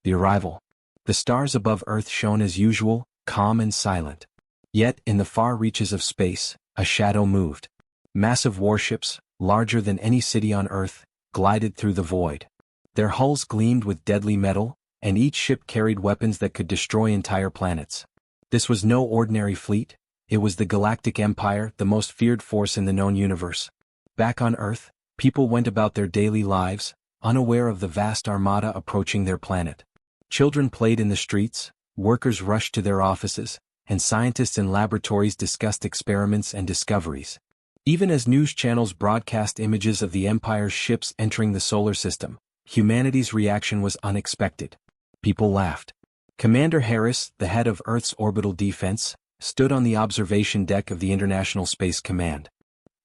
The arrival. The stars above Earth shone as usual, calm and silent. Yet, in the far reaches of space, a shadow moved. Massive warships, larger than any city on Earth, glided through the void. Their hulls gleamed with deadly metal, and each ship carried weapons that could destroy entire planets. This was no ordinary fleet. It was the Galactic Empire, the most feared force in the known universe. Back on Earth, people went about their daily lives, unaware of the vast armada approaching their planet. Children played in the streets, workers rushed to their offices, and scientists in laboratories discussed experiments and discoveries. Even as news channels broadcast images of the Empire's ships entering the solar system, humanity's reaction was unexpected. People laughed. Commander Harris, the head of Earth's orbital defense, stood on the observation deck of the International Space Command.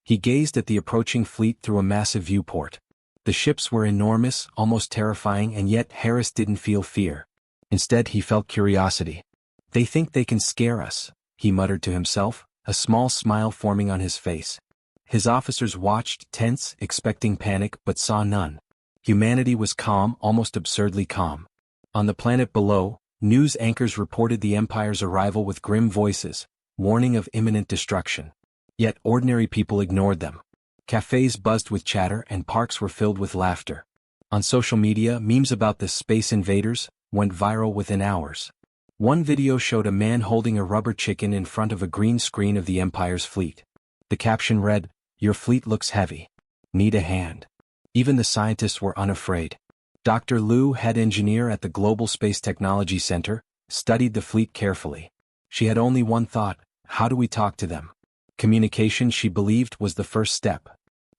He gazed at the approaching fleet through a massive viewport. The ships were enormous, almost terrifying, and yet Harris didn't feel fear. Instead, he felt curiosity. "They think they can scare us," he muttered to himself, a small smile forming on his face. His officers watched, tense, expecting panic, but saw none. Humanity was calm, almost absurdly calm. On the planet below, news anchors reported the Empire's arrival with grim voices, warning of imminent destruction. Yet ordinary people ignored them. Cafes buzzed with chatter and parks were filled with laughter. On social media, memes about the space invaders went viral within hours. One video showed a man holding a rubber chicken in front of a green screen of the Empire's fleet. The caption read, "Your fleet looks heavy. Need a hand." Even the scientists were unafraid. Dr. Liu, head engineer at the Global Space Technology Center, studied the fleet carefully. She had only one thought: how do we talk to them? Communication, she believed, was the first step.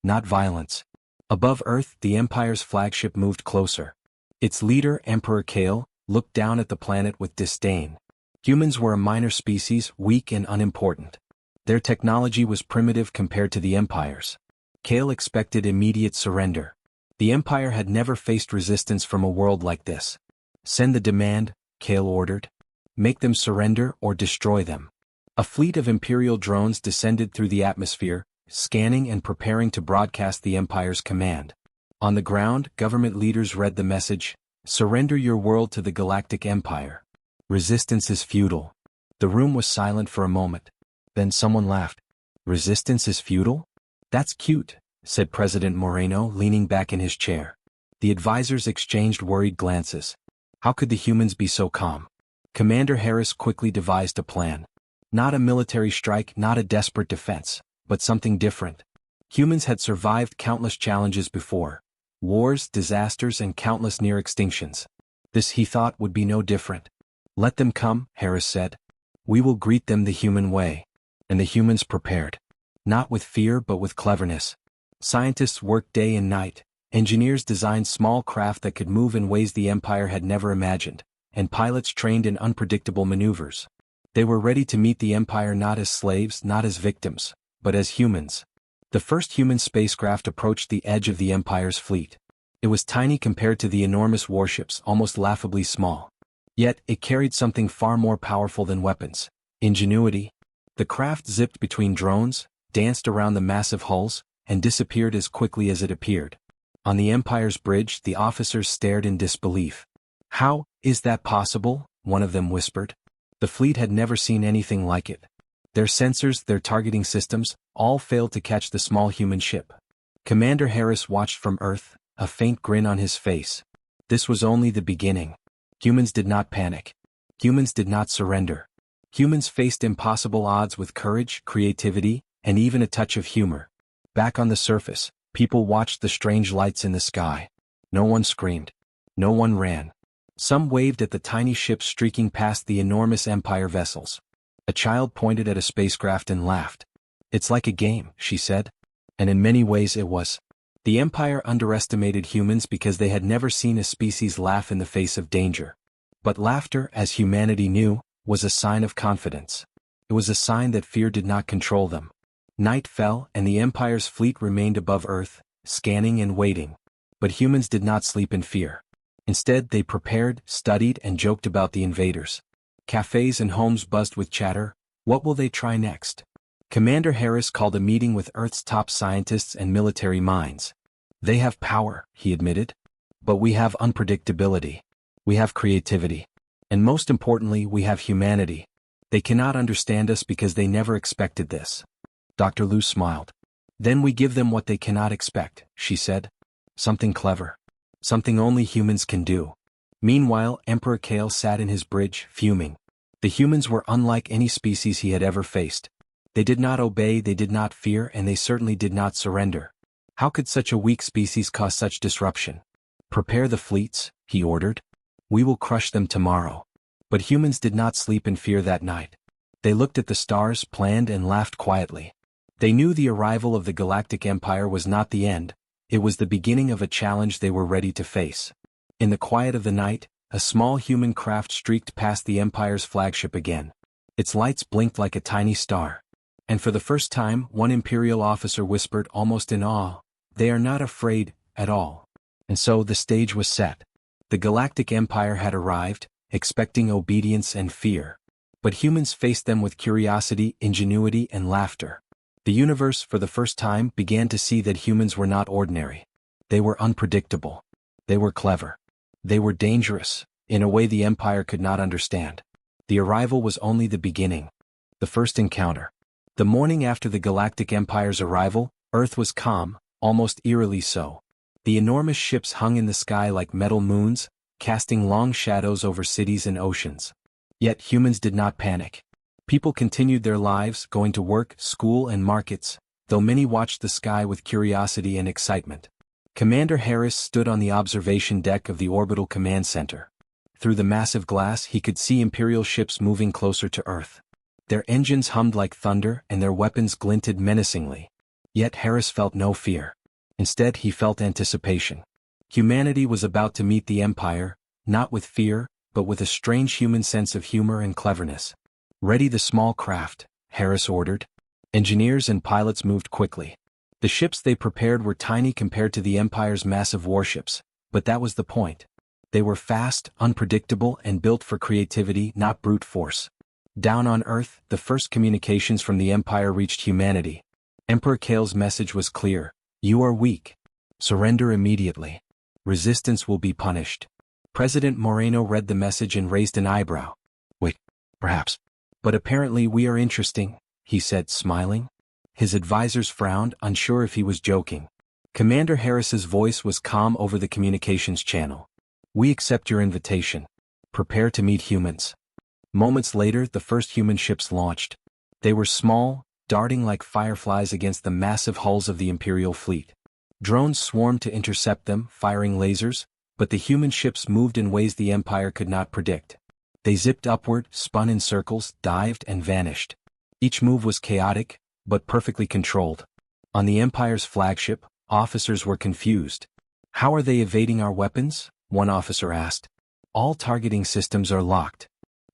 Not violence. Above Earth, the Empire's flagship moved closer. Its leader, Emperor Kale, looked down at the planet with disdain. Humans were a minor species, weak and unimportant. Their technology was primitive compared to the Empire's. Kale expected immediate surrender. The Empire had never faced resistance from a world like this. "Send the demand," Kale ordered. "Make them surrender or destroy them." A fleet of Imperial drones descended through the atmosphere, scanning and preparing to broadcast the Empire's command. On the ground, government leaders read the message: "Surrender your world to the Galactic Empire. Resistance is futile." The room was silent for a moment. Then someone laughed. "Resistance is futile? That's cute," said President Moreno, leaning back in his chair. The advisors exchanged worried glances. How could the humans be so calm? Commander Harris quickly devised a plan. Not a military strike, not a desperate defense, but something different. Humans had survived countless challenges before. Wars, disasters, and countless near extinctions. This, he thought, would be no different. "Let them come," Harris said. "We will greet them the human way." And the humans prepared. Not with fear but with cleverness. Scientists worked day and night. Engineers designed small craft that could move in ways the Empire had never imagined, and pilots trained in unpredictable maneuvers. They were ready to meet the Empire not as slaves, not as victims, but as humans. The first human spacecraft approached the edge of the Empire's fleet. It was tiny compared to the enormous warships, almost laughably small. Yet, it carried something far more powerful than weapons: ingenuity. The craft zipped between drones, danced around the massive hulls, and disappeared as quickly as it appeared. On the Empire's bridge, the officers stared in disbelief. "How is that possible?" one of them whispered. The fleet had never seen anything like it. Their sensors, their targeting systems, all failed to catch the small human ship. Commander Harris watched from Earth, a faint grin on his face. This was only the beginning. Humans did not panic. Humans did not surrender. Humans faced impossible odds with courage, creativity, and even a touch of humor. Back on the surface, people watched the strange lights in the sky. No one screamed. No one ran. Some waved at the tiny ships streaking past the enormous Empire vessels. A child pointed at a spacecraft and laughed. "It's like a game," she said. And in many ways it was. The Empire underestimated humans because they had never seen a species laugh in the face of danger. But laughter, as humanity knew, was a sign of confidence. It was a sign that fear did not control them. Night fell, and the Empire's fleet remained above Earth, scanning and waiting. But humans did not sleep in fear. Instead, they prepared, studied, and joked about the invaders. Cafes and homes buzzed with chatter. What will they try next? Commander Harris called a meeting with Earth's top scientists and military minds. "They have power," he admitted. "But we have unpredictability. We have creativity. And most importantly, we have humanity. They cannot understand us because they never expected this. Dr. Lu smiled. Then we give them what they cannot expect, she said. Something clever. Something only humans can do. Meanwhile, Emperor Kale sat in his bridge, fuming. The humans were unlike any species he had ever faced. They did not obey, they did not fear, and they certainly did not surrender. How could such a weak species cause such disruption? Prepare the fleets, he ordered. We will crush them tomorrow. But humans did not sleep in fear that night. They looked at the stars, planned, and laughed quietly. They knew the arrival of the Galactic Empire was not the end, it was the beginning of a challenge they were ready to face. In the quiet of the night, a small human craft streaked past the Empire's flagship again. Its lights blinked like a tiny star. And for the first time, one Imperial officer whispered almost in awe, "They are not afraid, at all." And so the stage was set. The Galactic Empire had arrived, expecting obedience and fear. But humans faced them with curiosity, ingenuity, and laughter. The universe, for the first time, began to see that humans were not ordinary. They were unpredictable. They were clever. They were dangerous, in a way the Empire could not understand. The arrival was only the beginning. The first encounter. The morning after the Galactic Empire's arrival, Earth was calm, almost eerily so. The enormous ships hung in the sky like metal moons, casting long shadows over cities and oceans. Yet humans did not panic. People continued their lives, going to work, school, and markets, though many watched the sky with curiosity and excitement. Commander Harris stood on the observation deck of the Orbital Command Center. Through the massive glass he could see Imperial ships moving closer to Earth. Their engines hummed like thunder and their weapons glinted menacingly. Yet Harris felt no fear. Instead he felt anticipation. Humanity was about to meet the Empire, not with fear, but with a strange human sense of humor and cleverness. "Ready the small craft," Harris ordered. Engineers and pilots moved quickly. The ships they prepared were tiny compared to the Empire's massive warships, but that was the point. They were fast, unpredictable, and built for creativity, not brute force. Down on Earth, the first communications from the Empire reached humanity. Emperor Kale's message was clear: "You are weak. Surrender immediately. Resistance will be punished." President Moreno read the message and raised an eyebrow. "Wait, perhaps. But apparently we are interesting," he said, smiling. His advisors frowned, unsure if he was joking. Commander Harris's voice was calm over the communications channel. "We accept your invitation. Prepare to meet humans." Moments later, the first human ships launched. They were small, darting like fireflies against the massive hulls of the Imperial fleet. Drones swarmed to intercept them, firing lasers, but the human ships moved in ways the Empire could not predict. They zipped upward, spun in circles, dived, and vanished. Each move was chaotic, but perfectly controlled. On the Empire's flagship, officers were confused. "How are they evading our weapons?" one officer asked. "All targeting systems are locked."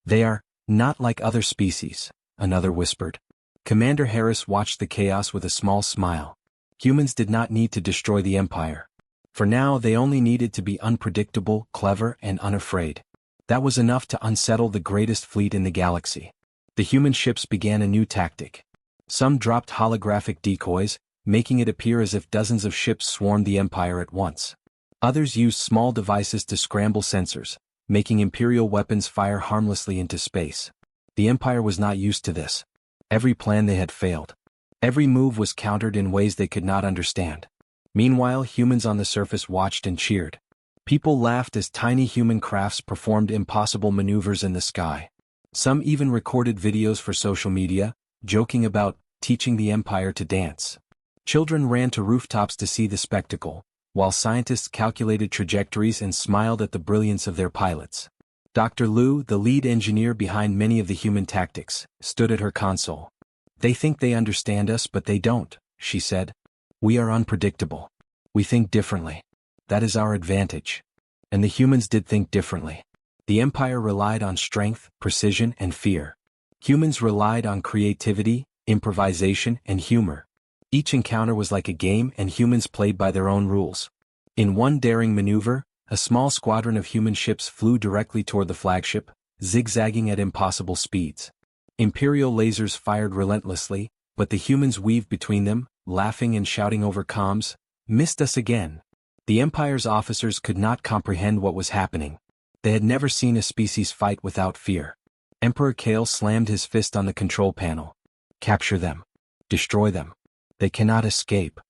"They are not like other species," another whispered. Commander Harris watched the chaos with a small smile. Humans did not need to destroy the Empire. For now they only needed to be unpredictable, clever, and unafraid. That was enough to unsettle the greatest fleet in the galaxy. The human ships began a new tactic. Some dropped holographic decoys, making it appear as if dozens of ships swarmed the Empire at once. Others used small devices to scramble sensors, making Imperial weapons fire harmlessly into space. The Empire was not used to this. Every plan they had failed. Every move was countered in ways they could not understand. Meanwhile, humans on the surface watched and cheered. People laughed as tiny human crafts performed impossible maneuvers in the sky. Some even recorded videos for social media, joking about teaching the Empire to dance. Children ran to rooftops to see the spectacle, while scientists calculated trajectories and smiled at the brilliance of their pilots. Dr. Lu, the lead engineer behind many of the human tactics, stood at her console. "They think they understand us, but they don't," she said. "We are unpredictable. We think differently. That is our advantage." And the humans did think differently. The Empire relied on strength, precision, and fear. Humans relied on creativity, improvisation, and humor. Each encounter was like a game, and humans played by their own rules. In one daring maneuver, a small squadron of human ships flew directly toward the flagship, zigzagging at impossible speeds. Imperial lasers fired relentlessly, but the humans weaved between them, laughing and shouting over comms, "Missed us again." The Empire's officers could not comprehend what was happening. They had never seen a species fight without fear. Emperor Kale slammed his fist on the control panel. Capture them. Destroy them. They cannot escape.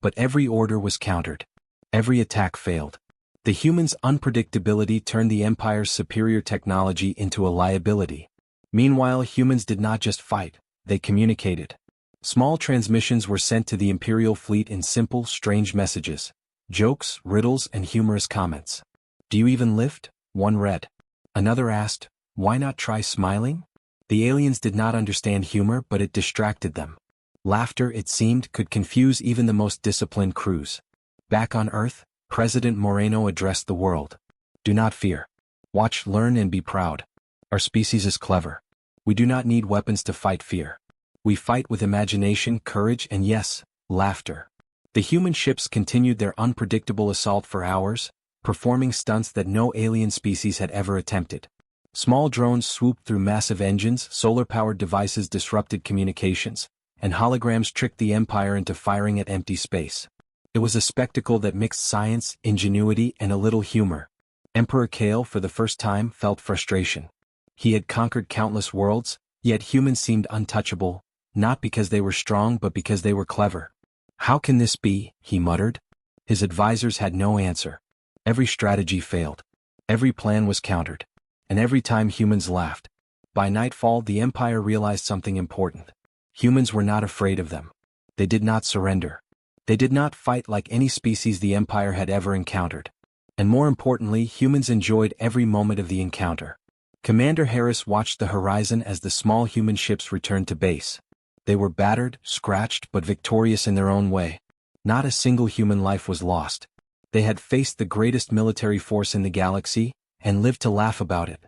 But every order was countered. Every attack failed. The humans' unpredictability turned the Empire's superior technology into a liability. Meanwhile, humans did not just fight, they communicated. Small transmissions were sent to the Imperial fleet in simple, strange messages. Jokes, riddles, and humorous comments. "Do you even lift?" one read. Another asked, "Why not try smiling?" The aliens did not understand humor, but it distracted them. Laughter, it seemed, could confuse even the most disciplined crews. Back on Earth, President Moreno addressed the world. "Do not fear. Watch, learn, and be proud. Our species is clever. We do not need weapons to fight fear. We fight with imagination, courage, and yes, laughter." The human ships continued their unpredictable assault for hours, performing stunts that no alien species had ever attempted. Small drones swooped through massive engines, solar-powered devices disrupted communications, and holograms tricked the Empire into firing at empty space. It was a spectacle that mixed science, ingenuity, and a little humor. Emperor Kale, for the first time, felt frustration. He had conquered countless worlds, yet humans seemed untouchable, not because they were strong but because they were clever. "How can this be?" he muttered. His advisors had no answer. Every strategy failed. Every plan was countered. And every time humans laughed. By nightfall, the Empire realized something important. Humans were not afraid of them. They did not surrender. They did not fight like any species the Empire had ever encountered. And more importantly, humans enjoyed every moment of the encounter. Commander Harris watched the horizon as the small human ships returned to base. They were battered, scratched, but victorious in their own way. Not a single human life was lost. They had faced the greatest military force in the galaxy, and lived to laugh about it.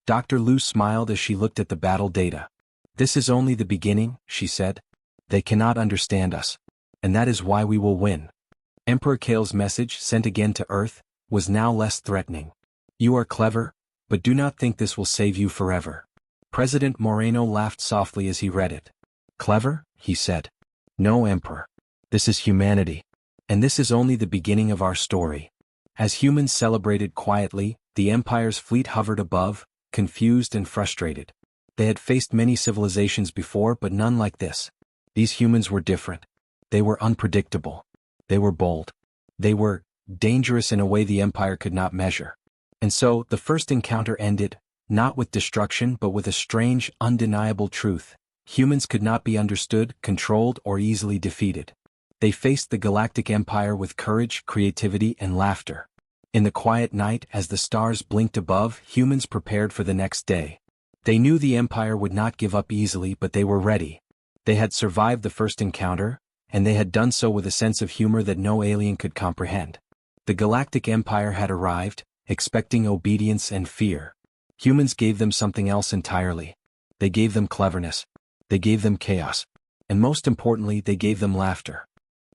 Dr. Lu smiled as she looked at the battle data. "This is only the beginning," she said. "They cannot understand us. And that is why we will win." Emperor Kale's message, sent again to Earth, was now less threatening. "You are clever, but do not think this will save you forever." President Moreno laughed softly as he read it. "Clever?" he said. "No, Emperor. This is humanity. And this is only the beginning of our story." As humans celebrated quietly, the Empire's fleet hovered above, confused and frustrated. They had faced many civilizations before, but none like this. These humans were different. They were unpredictable. They were bold. They were dangerous in a way the Empire could not measure. And so, the first encounter ended, not with destruction but with a strange, undeniable truth. Humans could not be understood, controlled, or easily defeated. They faced the Galactic Empire with courage, creativity, and laughter. In the quiet night, as the stars blinked above, humans prepared for the next day. They knew the Empire would not give up easily, but they were ready. They had survived the first encounter, and they had done so with a sense of humor that no alien could comprehend. The Galactic Empire had arrived, expecting obedience and fear. Humans gave them something else entirely. They gave them cleverness. They gave them chaos. And most importantly, they gave them laughter.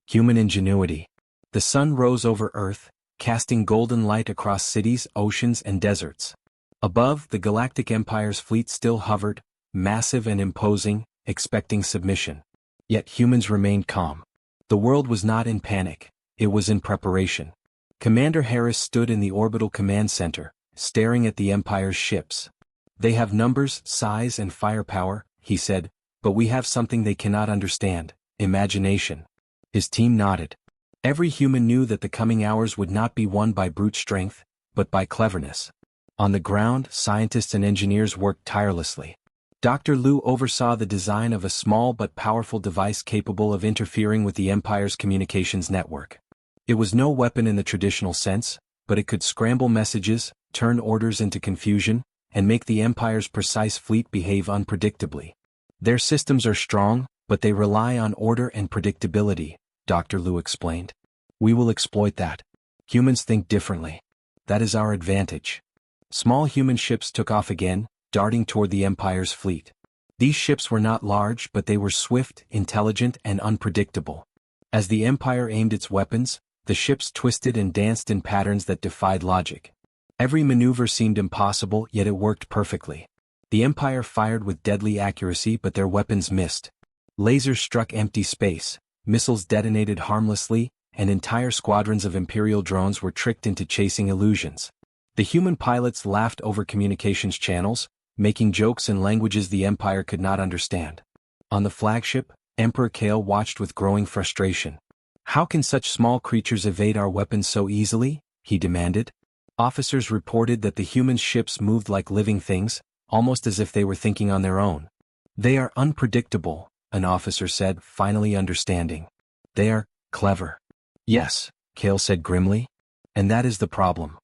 Human ingenuity. The sun rose over Earth, casting golden light across cities, oceans, and deserts. Above, the Galactic Empire's fleet still hovered, massive and imposing, expecting submission. Yet humans remained calm. The world was not in panic, it was in preparation. Commander Harris stood in the orbital command center, staring at the Empire's ships. "They have numbers, size, and firepower," he said, "but we have something they cannot understand: imagination." His team nodded. Every human knew that the coming hours would not be won by brute strength, but by cleverness. On the ground, scientists and engineers worked tirelessly. Dr. Lu oversaw the design of a small but powerful device capable of interfering with the Empire's communications network. It was no weapon in the traditional sense, but it could scramble messages, turn orders into confusion, and make the Empire's precise fleet behave unpredictably. "Their systems are strong, but they rely on order and predictability," Dr. Lu explained. "We will exploit that. Humans think differently. That is our advantage." Small human ships took off again, darting toward the Empire's fleet. These ships were not large, but they were swift, intelligent, and unpredictable. As the Empire aimed its weapons, the ships twisted and danced in patterns that defied logic. Every maneuver seemed impossible, yet it worked perfectly. The Empire fired with deadly accuracy, but their weapons missed. Lasers struck empty space, missiles detonated harmlessly, and entire squadrons of Imperial drones were tricked into chasing illusions. The human pilots laughed over communications channels, making jokes in languages the Empire could not understand. On the flagship, Emperor Kale watched with growing frustration. "How can such small creatures evade our weapons so easily?" he demanded. Officers reported that the human ships moved like living things, almost as if they were thinking on their own. "They are unpredictable," an officer said, finally understanding. "They are clever." "Yes," Kale said grimly. "And that is the problem."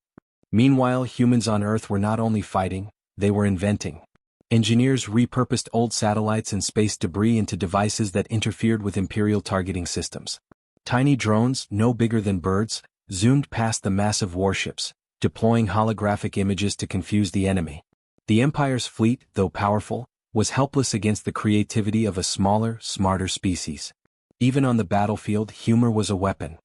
Meanwhile, humans on Earth were not only fighting, they were inventing. Engineers repurposed old satellites and space debris into devices that interfered with Imperial targeting systems. Tiny drones, no bigger than birds, zoomed past the massive warships, deploying holographic images to confuse the enemy. The Empire's fleet, though powerful, was helpless against the creativity of a smaller, smarter species. Even on the battlefield, humor was a weapon.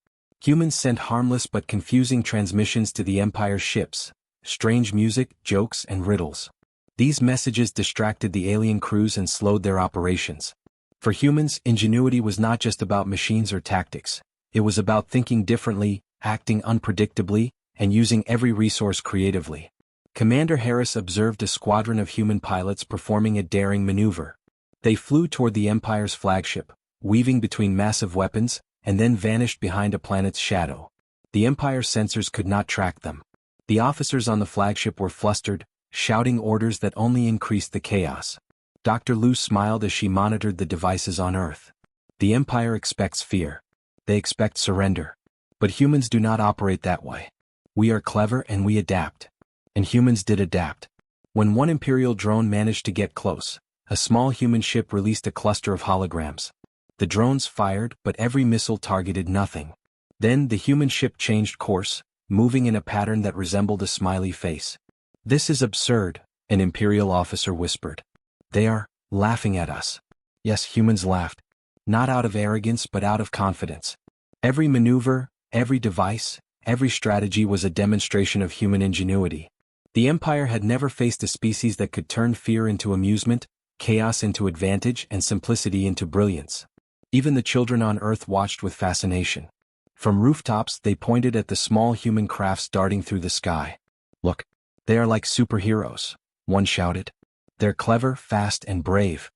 Humans sent harmless but confusing transmissions to the Empire's ships, strange music, jokes, and riddles. These messages distracted the alien crews and slowed their operations. For humans, ingenuity was not just about machines or tactics. It was about thinking differently, acting unpredictably, and using every resource creatively. Commander Harris observed a squadron of human pilots performing a daring maneuver. They flew toward the Empire's flagship, weaving between massive weapons, and then vanished behind a planet's shadow. The Empire's sensors could not track them. The officers on the flagship were flustered, shouting orders that only increased the chaos. Dr. Lu smiled as she monitored the devices on Earth. The Empire expects fear. They expect surrender. But humans do not operate that way. We are clever and we adapt. And humans did adapt. When one Imperial drone managed to get close, a small human ship released a cluster of holograms. The drones fired, but every missile targeted nothing. Then the human ship changed course, moving in a pattern that resembled a smiley face. "This is absurd," an Imperial officer whispered. "They are laughing at us." Yes, humans laughed. Not out of arrogance but out of confidence. Every maneuver, every device, every strategy was a demonstration of human ingenuity. The Empire had never faced a species that could turn fear into amusement, chaos into advantage, and simplicity into brilliance. Even the children on Earth watched with fascination. From rooftops they pointed at the small human crafts darting through the sky. "Look, they are like superheroes," one shouted. "They're clever, fast, and brave."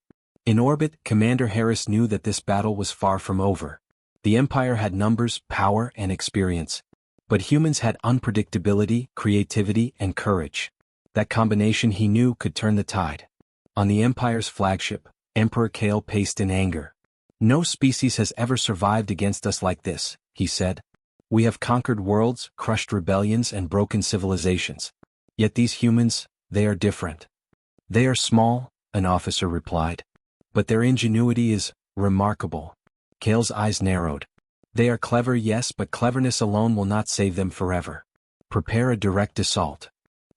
In orbit, Commander Harris knew that this battle was far from over. The Empire had numbers, power, and experience. But humans had unpredictability, creativity, and courage. That combination, he knew, could turn the tide. On the Empire's flagship, Emperor Kale paced in anger. "No species has ever survived against us like this," he said. "We have conquered worlds, crushed rebellions, and broken civilizations. Yet these humans, they are different." "They are small," an officer replied. "But their ingenuity is remarkable." Kale's eyes narrowed. "They are clever, yes, but cleverness alone will not save them forever. Prepare a direct assault."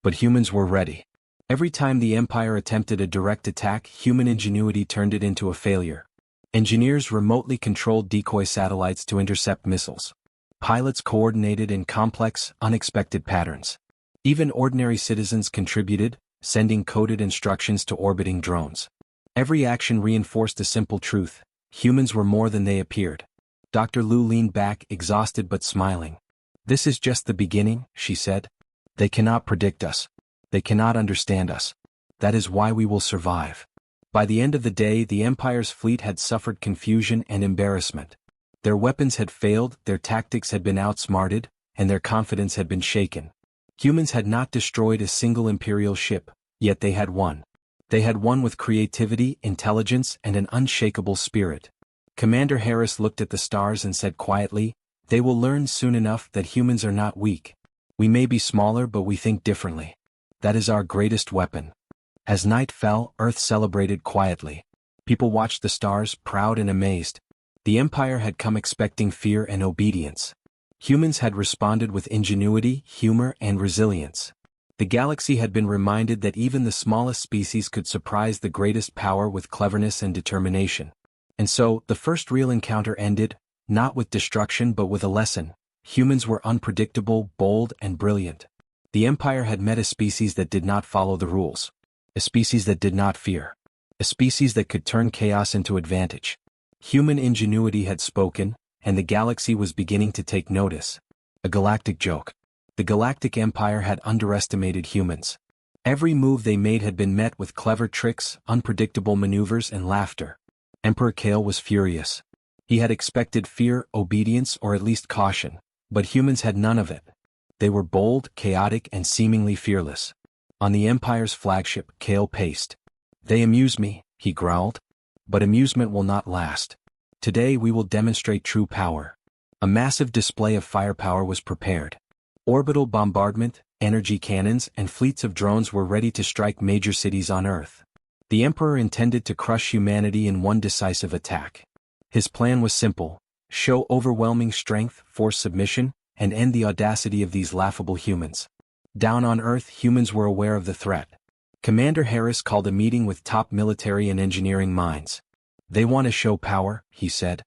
But humans were ready. Every time the Empire attempted a direct attack, human ingenuity turned it into a failure. Engineers remotely controlled decoy satellites to intercept missiles. Pilots coordinated in complex, unexpected patterns. Even ordinary citizens contributed, sending coded instructions to orbiting drones. Every action reinforced a simple truth: humans were more than they appeared. Dr. Lu leaned back, exhausted but smiling. "This is just the beginning," she said. "They cannot predict us. They cannot understand us. That is why we will survive." By the end of the day, the Empire's fleet had suffered confusion and embarrassment. Their weapons had failed, their tactics had been outsmarted, and their confidence had been shaken. Humans had not destroyed a single Imperial ship, yet they had won. They had won with creativity, intelligence, and an unshakable spirit. Commander Harris looked at the stars and said quietly, "They will learn soon enough that humans are not weak. We may be smaller, but we think differently. That is our greatest weapon." As night fell, Earth celebrated quietly. People watched the stars, proud and amazed. The Empire had come expecting fear and obedience. Humans had responded with ingenuity, humor, and resilience. The galaxy had been reminded that even the smallest species could surprise the greatest power with cleverness and determination. And so, the first real encounter ended, not with destruction but with a lesson. Humans were unpredictable, bold, and brilliant. The Empire had met a species that did not follow the rules. A species that did not fear. A species that could turn chaos into advantage. Human ingenuity had spoken, and the galaxy was beginning to take notice. A galactic joke. The Galactic Empire had underestimated humans. Every move they made had been met with clever tricks, unpredictable maneuvers, and laughter. Emperor Kale was furious. He had expected fear, obedience, or at least caution, but humans had none of it. They were bold, chaotic, and seemingly fearless. On the Empire's flagship, Kale paced. "They amuse me," he growled. "But amusement will not last. Today we will demonstrate true power." A massive display of firepower was prepared. Orbital bombardment, energy cannons, and fleets of drones were ready to strike major cities on Earth. The Emperor intended to crush humanity in one decisive attack. His plan was simple: show overwhelming strength, force submission, and end the audacity of these laughable humans. Down on Earth, humans were aware of the threat. Commander Harris called a meeting with top military and engineering minds. "They want to show power," he said.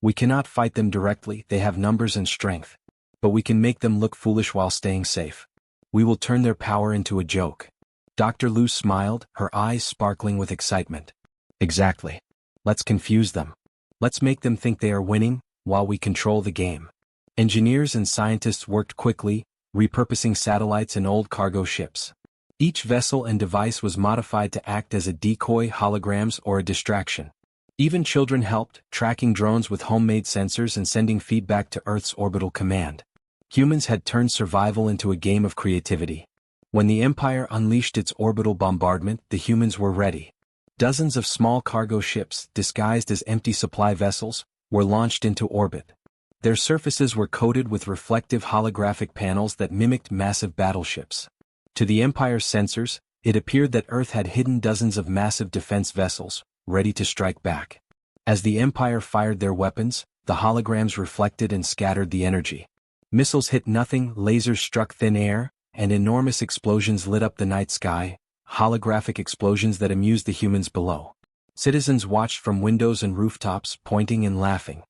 "We cannot fight them directly, they have numbers and strength. But we can make them look foolish while staying safe. We will turn their power into a joke." Dr. Lu smiled, her eyes sparkling with excitement. "Exactly. Let's confuse them. Let's make them think they are winning, while we control the game." Engineers and scientists worked quickly, repurposing satellites and old cargo ships. Each vessel and device was modified to act as a decoy, holograms, or a distraction. Even children helped, tracking drones with homemade sensors and sending feedback to Earth's orbital command. Humans had turned survival into a game of creativity. When the Empire unleashed its orbital bombardment, the humans were ready. Dozens of small cargo ships, disguised as empty supply vessels, were launched into orbit. Their surfaces were coated with reflective holographic panels that mimicked massive battleships. To the Empire's sensors, it appeared that Earth had hidden dozens of massive defense vessels, ready to strike back. As the Empire fired their weapons, the holograms reflected and scattered the energy. Missiles hit nothing, lasers struck thin air, and enormous explosions lit up the night sky, holographic explosions that amused the humans below. Citizens watched from windows and rooftops, pointing and laughing.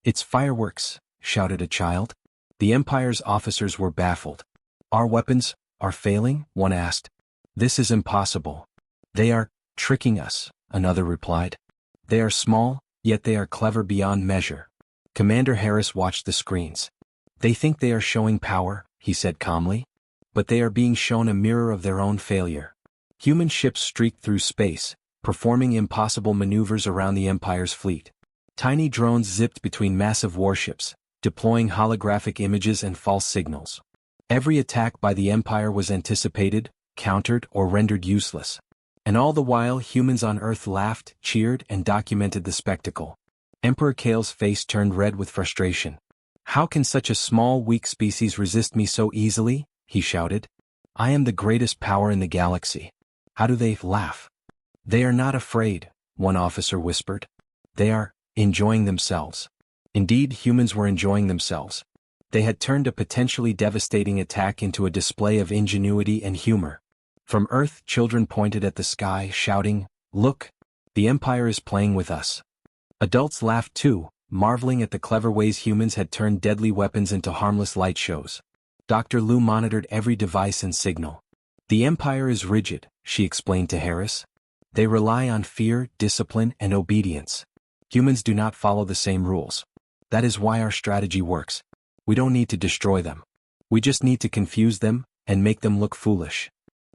"It's fireworks," shouted a child. The Empire's officers were baffled. "Our weapons are failing?" one asked. "This is impossible." "They are tricking us," another replied. "They are small, yet they are clever beyond measure." Commander Harris watched the screens. "They think they are showing power," he said calmly. "But they are being shown a mirror of their own failure." Human ships streaked through space, performing impossible maneuvers around the Empire's fleet. Tiny drones zipped between massive warships, deploying holographic images and false signals. Every attack by the Empire was anticipated, countered, or rendered useless. And all the while humans on Earth laughed, cheered, and documented the spectacle. Emperor Kale's face turned red with frustration. "How can such a small, weak species resist me so easily?" he shouted. "I am the greatest power in the galaxy. How do they laugh?" "They are not afraid," one officer whispered. "They are enjoying themselves." Indeed, humans were enjoying themselves. They had turned a potentially devastating attack into a display of ingenuity and humor. From Earth, children pointed at the sky, shouting, "Look! The Empire is playing with us." Adults laughed too, marveling at the clever ways humans had turned deadly weapons into harmless light shows. Dr. Lu monitored every device and signal. "The Empire is rigid," she explained to Harris. "They rely on fear, discipline, and obedience. Humans do not follow the same rules. That is why our strategy works. We don't need to destroy them. We just need to confuse them, and make them look foolish."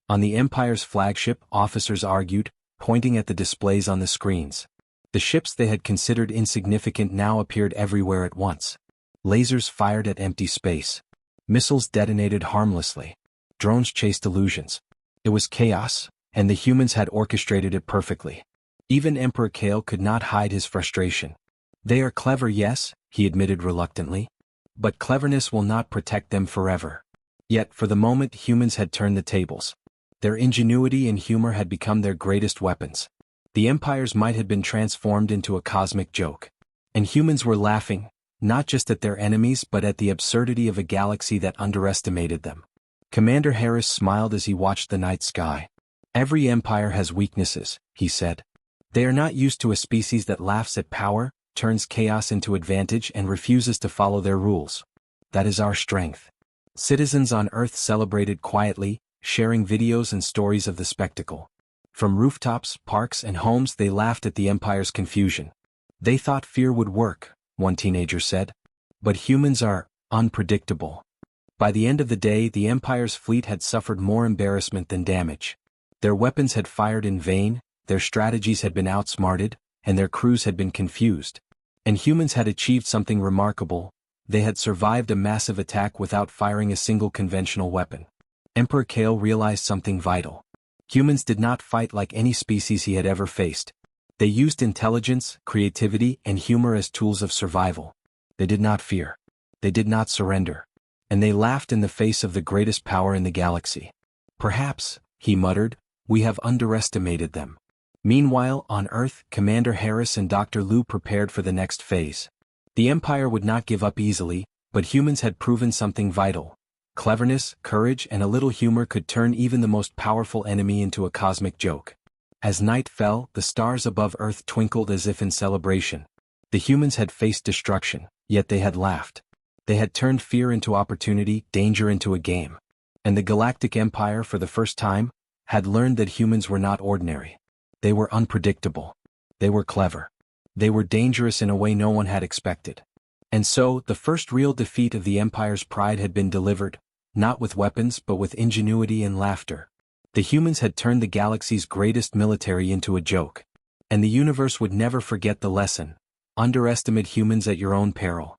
On the Empire's flagship, officers argued, pointing at the displays on the screens. The ships they had considered insignificant now appeared everywhere at once. Lasers fired at empty space. Missiles detonated harmlessly. Drones chased illusions. It was chaos, and the humans had orchestrated it perfectly. Even Emperor Kale could not hide his frustration. "They are clever, yes," he admitted reluctantly. "But cleverness will not protect them forever." Yet for the moment humans had turned the tables. Their ingenuity and humor had become their greatest weapons. The Empire's might had been transformed into a cosmic joke. And humans were laughing, not just at their enemies but at the absurdity of a galaxy that underestimated them. Commander Harris smiled as he watched the night sky. "Every empire has weaknesses," he said. "They are not used to a species that laughs at power, turns chaos into advantage, and refuses to follow their rules. That is our strength." Citizens on Earth celebrated quietly, sharing videos and stories of the spectacle. From rooftops, parks, and homes they laughed at the Empire's confusion. "They thought fear would work," one teenager said. "But humans are unpredictable." By the end of the day, the Empire's fleet had suffered more embarrassment than damage. Their weapons had fired in vain, their strategies had been outsmarted, and their crews had been confused. And humans had achieved something remarkable: they had survived a massive attack without firing a single conventional weapon. Emperor Kale realized something vital. Humans did not fight like any species he had ever faced. They used intelligence, creativity, and humor as tools of survival. They did not fear. They did not surrender. And they laughed in the face of the greatest power in the galaxy. Perhaps, he muttered, we have underestimated them. Meanwhile, on Earth, Commander Harris and Dr. Liu prepared for the next phase. The Empire would not give up easily, but humans had proven something vital. Cleverness, courage, and a little humor could turn even the most powerful enemy into a cosmic joke. As night fell, the stars above Earth twinkled as if in celebration. The humans had faced destruction, yet they had laughed. They had turned fear into opportunity, danger into a game. And the Galactic Empire, for the first time, had learned that humans were not ordinary. They were unpredictable. They were clever. They were dangerous in a way no one had expected. And so, the first real defeat of the Empire's pride had been delivered, not with weapons but with ingenuity and laughter. The humans had turned the galaxy's greatest military into a joke. And the universe would never forget the lesson: underestimate humans at your own peril.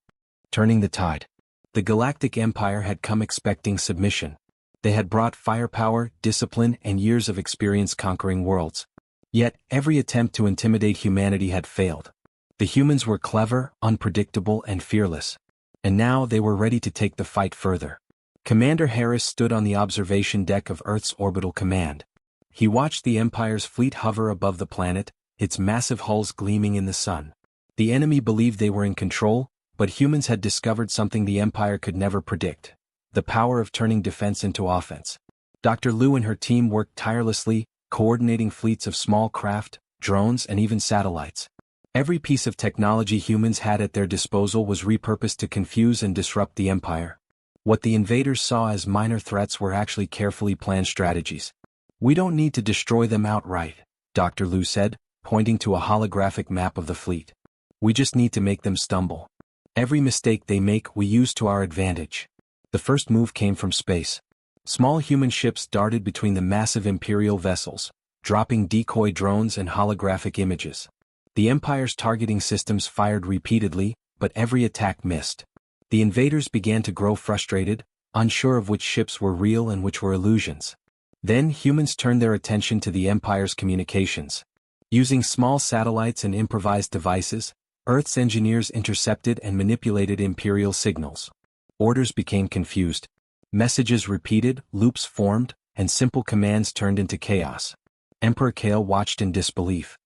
Turning the tide. The Galactic Empire had come expecting submission. They had brought firepower, discipline, and years of experience conquering worlds. Yet, every attempt to intimidate humanity had failed. The humans were clever, unpredictable, and fearless. And now they were ready to take the fight further. Commander Harris stood on the observation deck of Earth's orbital command. He watched the Empire's fleet hover above the planet, its massive hulls gleaming in the sun. The enemy believed they were in control, but humans had discovered something the Empire could never predict: the power of turning defense into offense. Dr. Liu and her team worked tirelessly, coordinating fleets of small craft, drones, and even satellites. Every piece of technology humans had at their disposal was repurposed to confuse and disrupt the Empire. What the invaders saw as minor threats were actually carefully planned strategies. "We don't need to destroy them outright," Dr. Liu said, pointing to a holographic map of the fleet. "We just need to make them stumble. Every mistake they make we use to our advantage." The first move came from space. Small human ships darted between the massive Imperial vessels, dropping decoy drones and holographic images. The Empire's targeting systems fired repeatedly, but every attack missed. The invaders began to grow frustrated, unsure of which ships were real and which were illusions. Then humans turned their attention to the Empire's communications. Using small satellites and improvised devices, Earth's engineers intercepted and manipulated Imperial signals. Orders became confused. Messages repeated, loops formed, and simple commands turned into chaos. Emperor Kale watched in disbelief.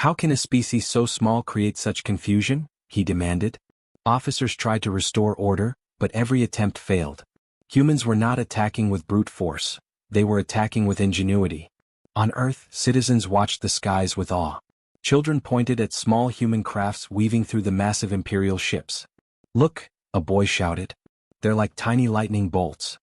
"How can a species so small create such confusion?" he demanded. Officers tried to restore order, but every attempt failed. Humans were not attacking with brute force. They were attacking with ingenuity. On Earth, citizens watched the skies with awe. Children pointed at small human crafts weaving through the massive Imperial ships. "Look," a boy shouted. "They're like tiny lightning bolts."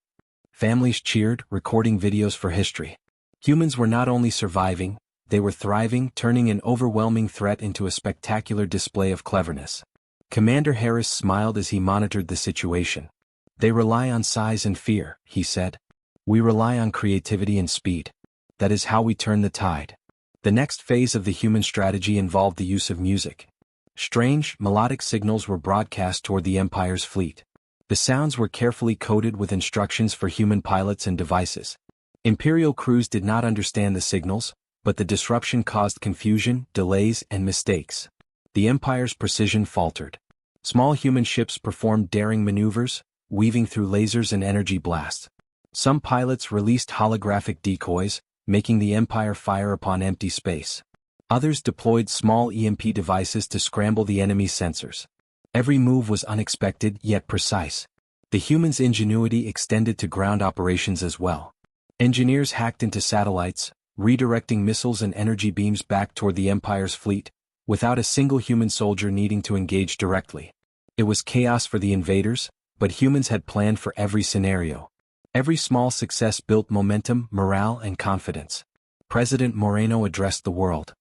Families cheered, recording videos for history. Humans were not only surviving, they were thriving, turning an overwhelming threat into a spectacular display of cleverness. Commander Harris smiled as he monitored the situation. "They rely on size and fear," he said. "We rely on creativity and speed. That is how we turn the tide." The next phase of the human strategy involved the use of music. Strange, melodic signals were broadcast toward the Empire's fleet. The sounds were carefully coded with instructions for human pilots and devices. Imperial crews did not understand the signals, but the disruption caused confusion, delays, and mistakes. The Empire's precision faltered. Small human ships performed daring maneuvers, weaving through lasers and energy blasts. Some pilots released holographic decoys, making the Empire fire upon empty space. Others deployed small EMP devices to scramble the enemy's sensors. Every move was unexpected yet precise. The humans' ingenuity extended to ground operations as well. Engineers hacked into satellites, redirecting missiles and energy beams back toward the Empire's fleet, without a single human soldier needing to engage directly. It was chaos for the invaders, but humans had planned for every scenario. Every small success built momentum, morale, and confidence. President Moreno addressed the world.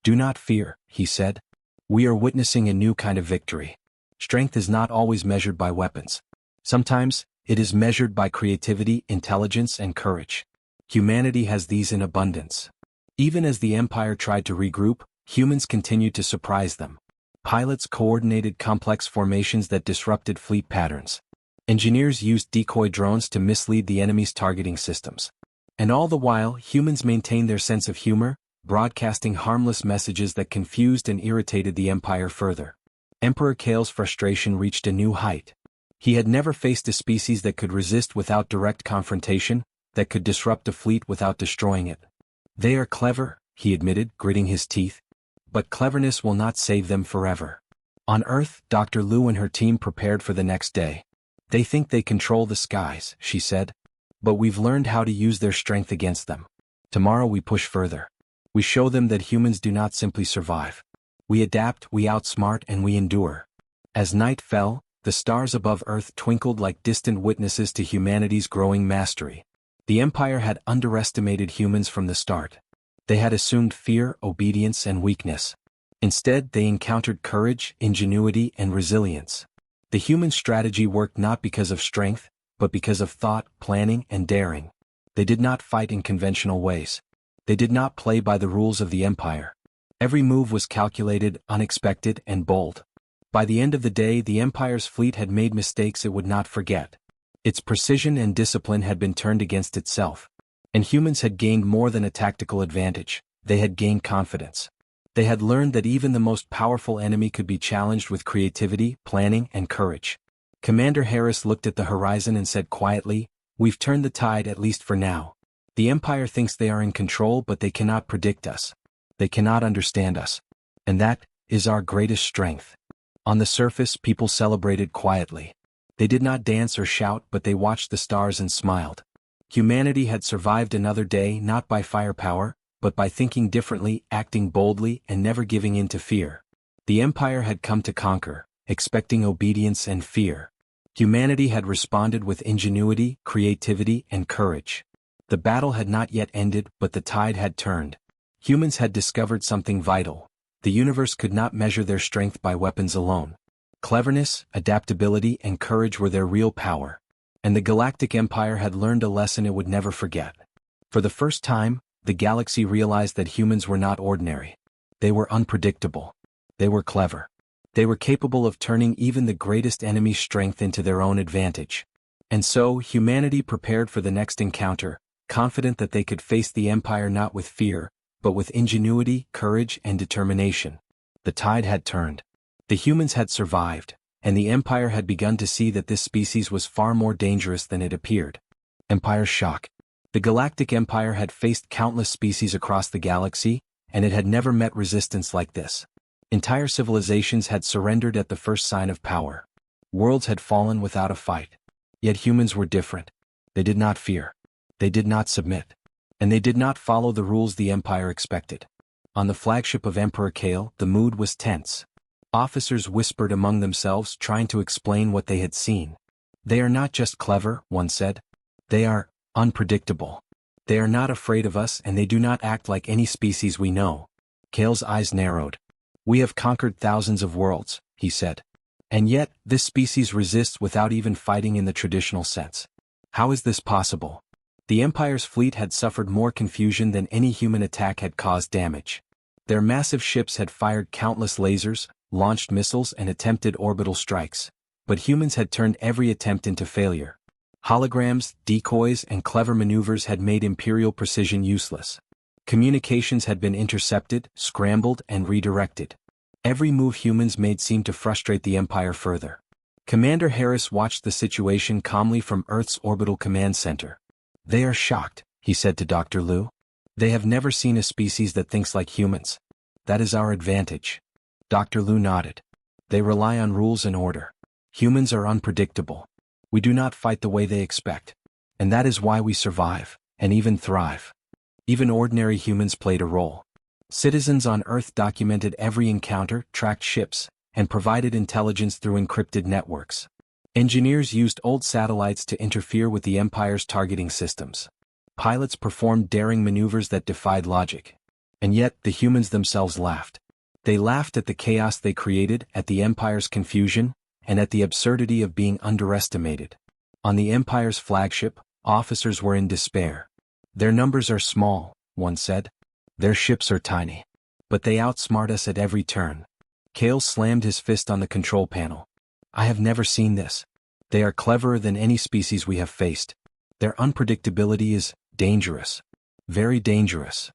"Do not fear," he said. "We are witnessing a new kind of victory. Strength is not always measured by weapons. Sometimes, It is measured by creativity, intelligence, and courage. Humanity has these in abundance. Even as the Empire tried to regroup, humans continued to surprise them. Pilots coordinated complex formations that disrupted fleet patterns. Engineers used decoy drones to mislead the enemy's targeting systems. And all the while, humans maintained their sense of humor, broadcasting harmless messages that confused and irritated the Empire further. Emperor Kale's frustration reached a new height. He had never faced a species that could resist without direct confrontation, that could disrupt a fleet without destroying it. They are clever, he admitted, gritting his teeth. But cleverness will not save them forever. On Earth, Dr. Liu and her team prepared for the next day. They think they control the skies, she said. But we've learned how to use their strength against them. Tomorrow we push further. We show them that humans do not simply survive. We adapt, we outsmart, and we endure. As night fell, the stars above Earth twinkled like distant witnesses to humanity's growing mastery. The Empire had underestimated humans from the start. They had assumed fear, obedience, and weakness. Instead, they encountered courage, ingenuity, and resilience. The human strategy worked not because of strength, but because of thought, planning, and daring. They did not fight in conventional ways. They did not play by the rules of the Empire. Every move was calculated, unexpected, and bold. By the end of the day, the Empire's fleet had made mistakes it would not forget. Its precision and discipline had been turned against itself. And humans had gained more than a tactical advantage. They had gained confidence. They had learned that even the most powerful enemy could be challenged with creativity, planning, and courage. Commander Harris looked at the horizon and said quietly, "We've turned the tide, at least for now. The Empire thinks they are in control, but they cannot predict us. They cannot understand us. And that is our greatest strength." On the surface, people celebrated quietly. They did not dance or shout, but they watched the stars and smiled. Humanity had survived another day not by firepower, but by thinking differently, acting boldly, and never giving in to fear. The Empire had come to conquer, expecting obedience and fear. Humanity had responded with ingenuity, creativity, and courage. The battle had not yet ended, but the tide had turned. Humans had discovered something vital. The universe could not measure their strength by weapons alone. Cleverness, adaptability, and courage were their real power. And the Galactic Empire had learned a lesson it would never forget. For the first time, the galaxy realized that humans were not ordinary. They were unpredictable. They were clever. They were capable of turning even the greatest enemy's strength into their own advantage. And so, humanity prepared for the next encounter, confident that they could face the Empire not with fear, but with ingenuity, courage, and determination. The tide had turned. The humans had survived, and the Empire had begun to see that this species was far more dangerous than it appeared. Empire shock. The Galactic Empire had faced countless species across the galaxy, and it had never met resistance like this. Entire civilizations had surrendered at the first sign of power. Worlds had fallen without a fight. Yet humans were different. They did not fear. They did not submit. And they did not follow the rules the Empire expected. On the flagship of Emperor Kale, the mood was tense. Officers whispered among themselves, trying to explain what they had seen. "They are not just clever," one said. "They are unpredictable. They are not afraid of us, and they do not act like any species we know." Kale's eyes narrowed. "We have conquered thousands of worlds," he said. "And yet, this species resists without even fighting in the traditional sense. How is this possible?" The Empire's fleet had suffered more confusion than any human attack had caused damage. Their massive ships had fired countless lasers, launched missiles, and attempted orbital strikes. But humans had turned every attempt into failure. Holograms, decoys, and clever maneuvers had made Imperial precision useless. Communications had been intercepted, scrambled, and redirected. Every move humans made seemed to frustrate the Empire further. Commander Harris watched the situation calmly from Earth's orbital command center. "They are shocked," he said to Dr. Liu. "They have never seen a species that thinks like humans. That is our advantage." Dr. Liu nodded. "They rely on rules and order. Humans are unpredictable. We do not fight the way they expect. And that is why we survive, and even thrive." Even ordinary humans played a role. Citizens on Earth documented every encounter, tracked ships, and provided intelligence through encrypted networks. Engineers used old satellites to interfere with the Empire's targeting systems. Pilots performed daring maneuvers that defied logic. And yet, the humans themselves laughed. They laughed at the chaos they created, at the Empire's confusion, and at the absurdity of being underestimated. On the Empire's flagship, officers were in despair. "Their numbers are small," one said. "Their ships are tiny. But they outsmart us at every turn." Kale slammed his fist on the control panel. "I have never seen this. They are cleverer than any species we have faced. Their unpredictability is dangerous. Very dangerous."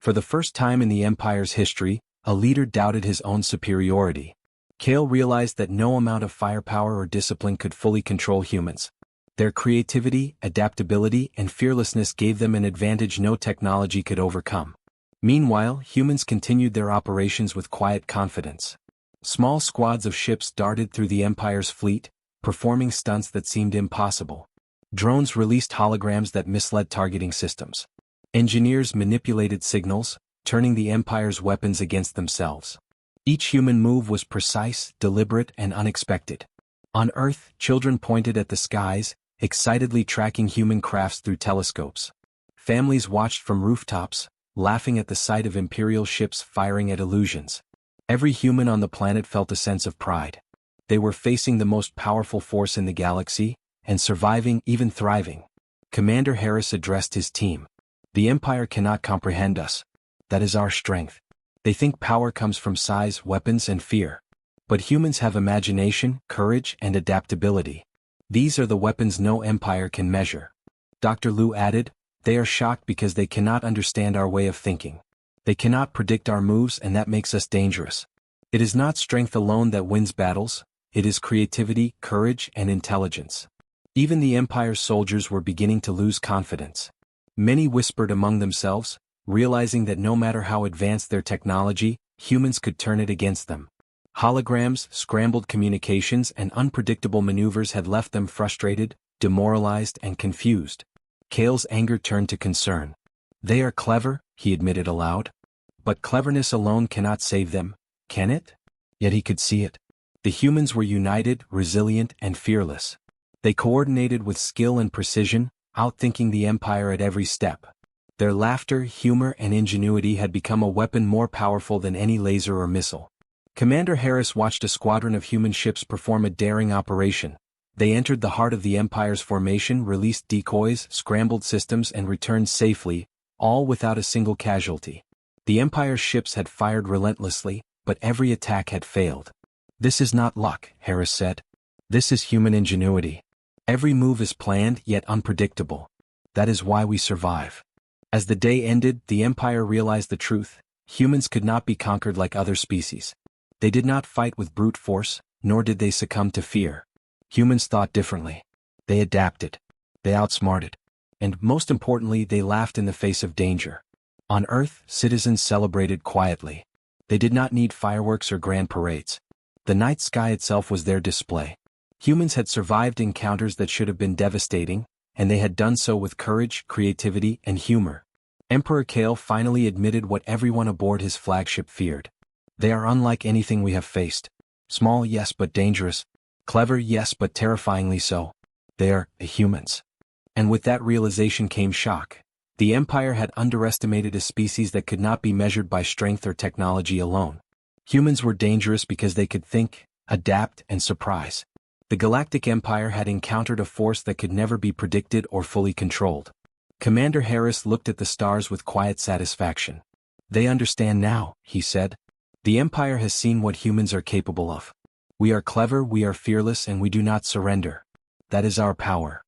For the first time in the Empire's history, a leader doubted his own superiority. Kale realized that no amount of firepower or discipline could fully control humans. Their creativity, adaptability, and fearlessness gave them an advantage no technology could overcome. Meanwhile, humans continued their operations with quiet confidence. Small squads of ships darted through the Empire's fleet, performing stunts that seemed impossible. Drones released holograms that misled targeting systems. Engineers manipulated signals, turning the Empire's weapons against themselves. Each human move was precise, deliberate, and unexpected. On Earth, children pointed at the skies, excitedly tracking human crafts through telescopes. Families watched from rooftops, laughing at the sight of Imperial ships firing at illusions. Every human on the planet felt a sense of pride. They were facing the most powerful force in the galaxy, and surviving, even thriving. Commander Harris addressed his team. "The Empire cannot comprehend us. That is our strength. They think power comes from size, weapons, and fear. But humans have imagination, courage, and adaptability. These are the weapons no empire can measure." Dr. Liu added, "They are shocked because they cannot understand our way of thinking. They cannot predict our moves, and that makes us dangerous. It is not strength alone that wins battles, it is creativity, courage, and intelligence." Even the Empire's soldiers were beginning to lose confidence. Many whispered among themselves, realizing that no matter how advanced their technology, humans could turn it against them. Holograms, scrambled communications, and unpredictable maneuvers had left them frustrated, demoralized, and confused. Kale's anger turned to concern. "They are clever," he admitted aloud. "But cleverness alone cannot save them, can it?" Yet he could see it. The humans were united, resilient, and fearless. They coordinated with skill and precision, outthinking the Empire at every step. Their laughter, humor, and ingenuity had become a weapon more powerful than any laser or missile. Commander Harris watched a squadron of human ships perform a daring operation. They entered the heart of the Empire's formation, released decoys, scrambled systems, and returned safely, all without a single casualty. The Empire's ships had fired relentlessly, but every attack had failed. "This is not luck," Harris said. "This is human ingenuity. Every move is planned yet unpredictable. That is why we survive." As the day ended, the Empire realized the truth: humans could not be conquered like other species. They did not fight with brute force, nor did they succumb to fear. Humans thought differently. They adapted. They outsmarted. And most importantly, they laughed in the face of danger. On Earth, citizens celebrated quietly. They did not need fireworks or grand parades. The night sky itself was their display. Humans had survived encounters that should have been devastating, and they had done so with courage, creativity, and humor. Emperor Kale finally admitted what everyone aboard his flagship feared. "They are unlike anything we have faced. Small, yes, but dangerous. Clever, yes, but terrifyingly so. They are humans." And with that realization came shock. The Empire had underestimated a species that could not be measured by strength or technology alone. Humans were dangerous because they could think, adapt, and surprise. The Galactic Empire had encountered a force that could never be predicted or fully controlled. Commander Harris looked at the stars with quiet satisfaction. "They understand now," he said. "The Empire has seen what humans are capable of. We are clever, we are fearless, and we do not surrender. That is our power."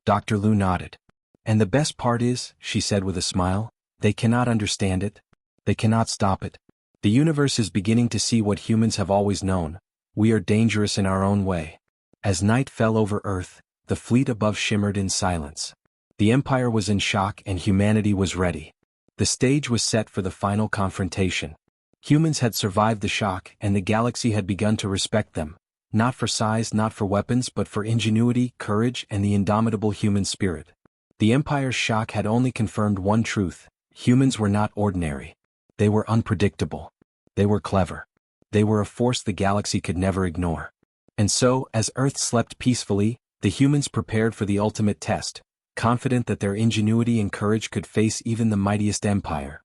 Dr. Liu nodded. "And the best part is," she said with a smile, "they cannot understand it. They cannot stop it. The universe is beginning to see what humans have always known: we are dangerous in our own way." As night fell over Earth, the fleet above shimmered in silence. The Empire was in shock and humanity was ready. The stage was set for the final confrontation. Humans had survived the shock, and the galaxy had begun to respect them, not for size, not for weapons, but for ingenuity, courage, and the indomitable human spirit. The Empire's shock had only confirmed one truth: humans were not ordinary. They were unpredictable. They were clever. They were a force the galaxy could never ignore. And so, as Earth slept peacefully, the humans prepared for the ultimate test, confident that their ingenuity and courage could face even the mightiest empire.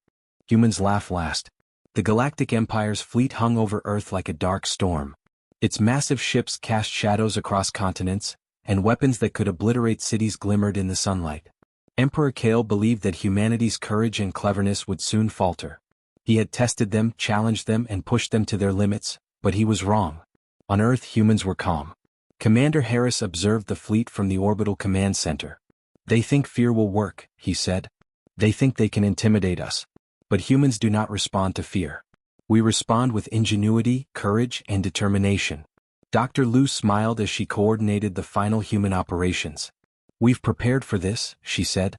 Humans laughed last. The Galactic Empire's fleet hung over Earth like a dark storm. Its massive ships cast shadows across continents, and weapons that could obliterate cities glimmered in the sunlight. Emperor Kale believed that humanity's courage and cleverness would soon falter. He had tested them, challenged them, and pushed them to their limits, but he was wrong. On Earth, humans were calm. Commander Harris observed the fleet from the orbital command center. "They think fear will work," he said. "They think they can intimidate us. But humans do not respond to fear. We respond with ingenuity, courage, and determination." Dr. Liu smiled as she coordinated the final human operations. "We've prepared for this," she said.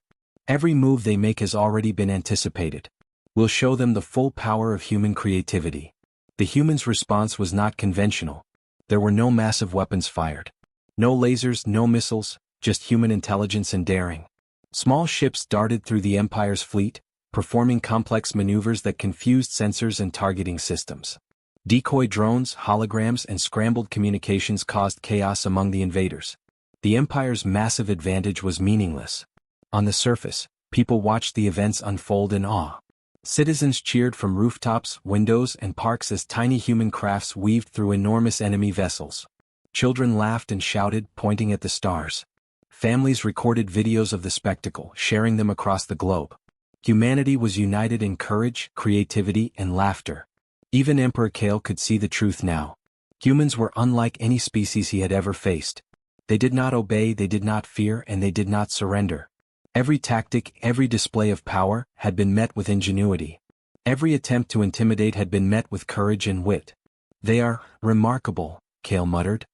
"Every move they make has already been anticipated. We'll show them the full power of human creativity." The humans' response was not conventional. There were no massive weapons fired. No lasers, no missiles, just human intelligence and daring. Small ships darted through the Empire's fleet, performing complex maneuvers that confused sensors and targeting systems. Decoy drones, holograms, and scrambled communications caused chaos among the invaders. The Empire's massive advantage was meaningless. On the surface, people watched the events unfold in awe. Citizens cheered from rooftops, windows, and parks as tiny human crafts weaved through enormous enemy vessels. Children laughed and shouted, pointing at the stars. Families recorded videos of the spectacle, sharing them across the globe. Humanity was united in courage, creativity, and laughter. Even Emperor Kale could see the truth now. Humans were unlike any species he had ever faced. They did not obey, they did not fear, and they did not surrender. Every tactic, every display of power, had been met with ingenuity. Every attempt to intimidate had been met with courage and wit. "They are remarkable," Kale muttered.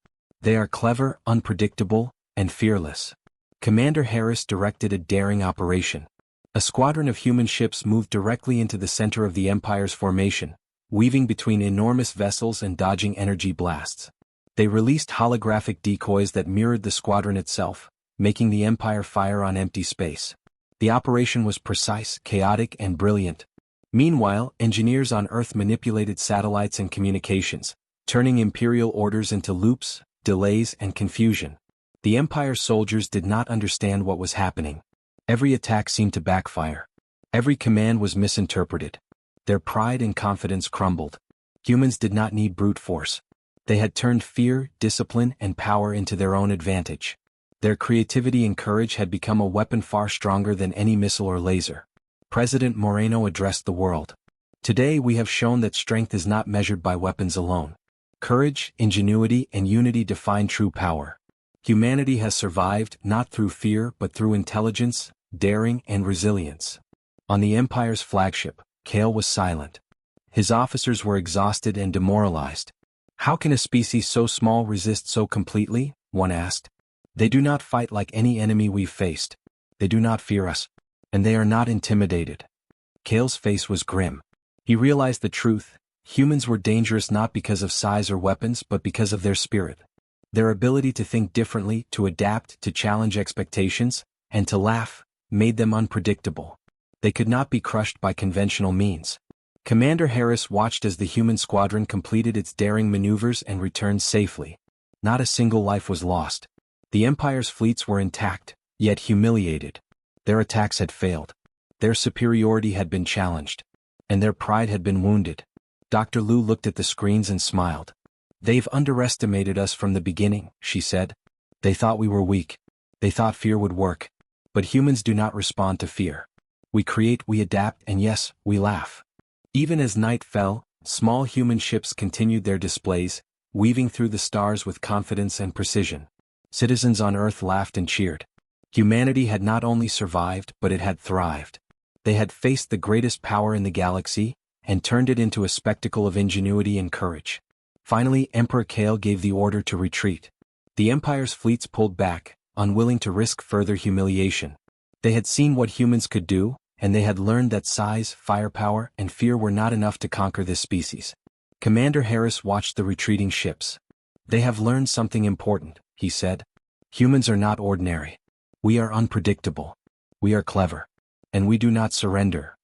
"They are clever, unpredictable, and fearless." Commander Harris directed a daring operation. A squadron of human ships moved directly into the center of the Empire's formation, weaving between enormous vessels and dodging energy blasts. They released holographic decoys that mirrored the squadron itself, making the Empire fire on empty space. The operation was precise, chaotic, and brilliant. Meanwhile, engineers on Earth manipulated satellites and communications, turning Imperial orders into loops, delays, and confusion. The Empire soldiers did not understand what was happening. Every attack seemed to backfire. Every command was misinterpreted. Their pride and confidence crumbled. Humans did not need brute force. They had turned fear, discipline, and power into their own advantage. Their creativity and courage had become a weapon far stronger than any missile or laser. President Moreno addressed the world. "Today we have shown that strength is not measured by weapons alone. Courage, ingenuity, and unity define true power. Humanity has survived not through fear but through intelligence, daring, and resilience." On the Empire's flagship, Kale was silent. His officers were exhausted and demoralized. "How can a species so small resist so completely?" one asked. "They do not fight like any enemy we've faced. They do not fear us. And they are not intimidated." Kale's face was grim. He realized the truth. Humans were dangerous not because of size or weapons but because of their spirit. Their ability to think differently, to adapt, to challenge expectations, and to laugh, made them unpredictable. They could not be crushed by conventional means. Commander Harris watched as the human squadron completed its daring maneuvers and returned safely. Not a single life was lost. The Empire's fleets were intact, yet humiliated. Their attacks had failed. Their superiority had been challenged. And their pride had been wounded. Dr. Liu looked at the screens and smiled. "They've underestimated us from the beginning," she said. "They thought we were weak. They thought fear would work. But humans do not respond to fear. We create, we adapt, and yes, we laugh." Even as night fell, small human ships continued their displays, weaving through the stars with confidence and precision. Citizens on Earth laughed and cheered. Humanity had not only survived but it had thrived. They had faced the greatest power in the galaxy, and turned it into a spectacle of ingenuity and courage. Finally, Emperor Kale gave the order to retreat. The Empire's fleets pulled back, unwilling to risk further humiliation. They had seen what humans could do, and they had learned that size, firepower, and fear were not enough to conquer this species. Commander Harris watched the retreating ships. "They have learned something important," he said. "Humans are not ordinary. We are unpredictable. We are clever. And we do not surrender."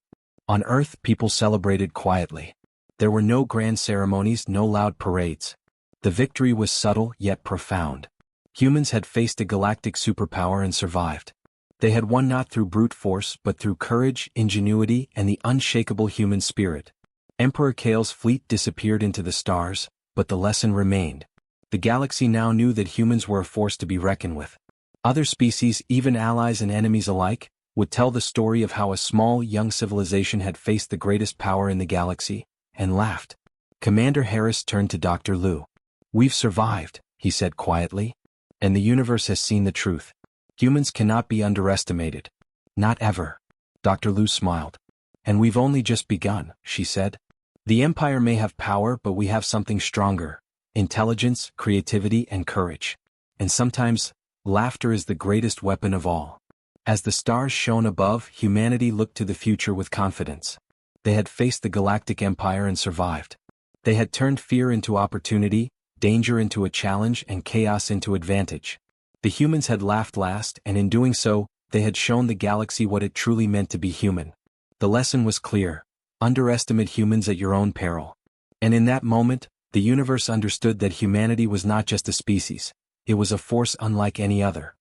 On Earth, people celebrated quietly. There were no grand ceremonies, no loud parades. The victory was subtle yet profound. Humans had faced a galactic superpower and survived. They had won not through brute force but through courage, ingenuity, and the unshakable human spirit. Emperor Kale's fleet disappeared into the stars, but the lesson remained. The galaxy now knew that humans were a force to be reckoned with. Other species, even allies and enemies alike, would tell the story of how a small, young civilization had faced the greatest power in the galaxy, and laughed. Commander Harris turned to Dr. Liu. "We've survived," he said quietly. "And the universe has seen the truth. Humans cannot be underestimated. Not ever." Dr. Liu smiled. "And we've only just begun," she said. "The Empire may have power, but we have something stronger: intelligence, creativity, and courage. And sometimes, laughter is the greatest weapon of all." As the stars shone above, humanity looked to the future with confidence. They had faced the Galactic Empire and survived. They had turned fear into opportunity, danger into a challenge, and chaos into advantage. The humans had laughed last, and in doing so, they had shown the galaxy what it truly meant to be human. The lesson was clear: underestimate humans at your own peril. And in that moment, the universe understood that humanity was not just a species, it was a force unlike any other.